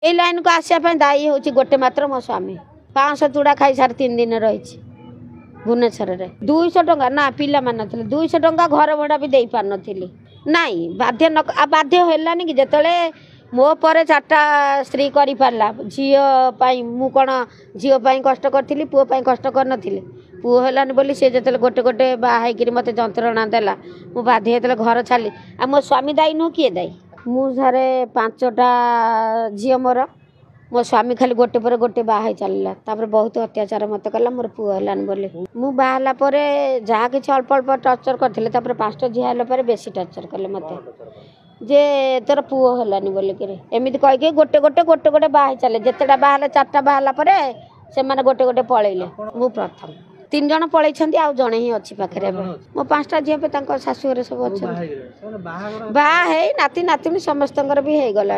ये लाइन को आसापी दायी हूँ गोटे मात्र मो स्वामी 500 चूड़ा खाई 3.5 दिन रही भुवनेश्वर 200 टंका ना पिला मान 200 टंका घर भड़ा भी दे पार नी नाई बाध्य न बाध्य है कि जिते मो पर 4टा स्त्री कर पारा झीपाई मु कौन झीपाई कष्ट करी पुओं कष्ट कर नी पुओ है बोली सी जो गोटे गोटे बाहर मत जंत्रणा देला मु बाध्य होते घर छाड़ी आ मो स्वामी दायी नुह किए दायी मु सारे 5टा झील मोर मो स्वामी खाली गोटे पर गोटे बाहर चलला बहुत अत्याचार मत कला मोर पुओ है बोली मु बाहला जहाँ कि अल्प अल्प टर्चर करते 5टा झील बेसी टर्चर कले मत जे तोर पुओ है बोलिक एमती कहीकि गोटे गोटे गोटे गोटे बाहर चले जितेटा बाहर 4टा बाहला से गोटे गोटे पलैले मु प्रथम 3 जन पलैछंती आ जणे ही अच्छी पाखे मो 5टा झील पे शाशुघर सब अच्छा बाहे नाती नातुणी समस्त भी हो गला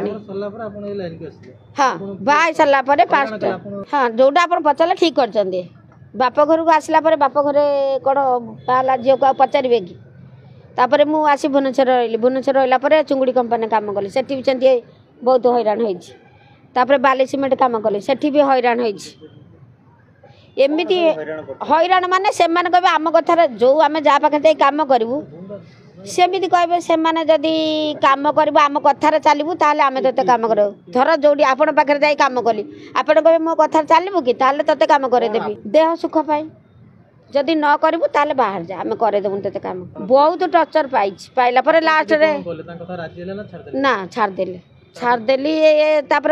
हाँ बाहा सारा 5टा हाँ जोटा आप पचारे ठीक कर बाप घर को आसला बाप घरे कौन बाला झील को पचारे कि तापर मु आसी भुवनेश्वर रही भुवनेश्वर रहा चुंगुड़ी कंपानी काम कली से भी सेमती बहुत हैरान होपर बाली सीमेंट काम कली से भी हैरान एमती हैरान माने से कहे आम कथार जो आम जहाँ पाखे कम करूँ सेमती कहे से जदि कम करूँ आम कथार चलू ताल आम ते कम कर धर जो आपण पाखे जा कम कली आपड़ कहे मो कथार चलू कि ते कम करदेवी देह सुख पाई जदि न करूँ ताले बाहर जा आम करदेबू ते कम बहुत टर्चर पाइला लास्ट ना छाड़देली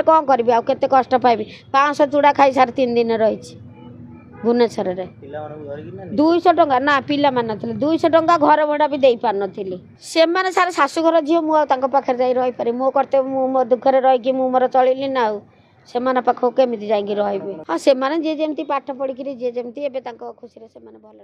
कौन करी आउ केते कष्ट पाइबी 500 चूड़ा खाई 3.5 दिन रही भुवनेश्वर 200 टंका ना पिला मान 200 टंका घर भड़ा भी दे पार नी से सारे शाशुघर झील मुझे पाखे जा रही पारि मो करते मो दुखरे रहीकि मोर चलिली ना से पाख केमी जा हाँ से जी जमी पाठ पढ़ी जी जमी खुशी से भल।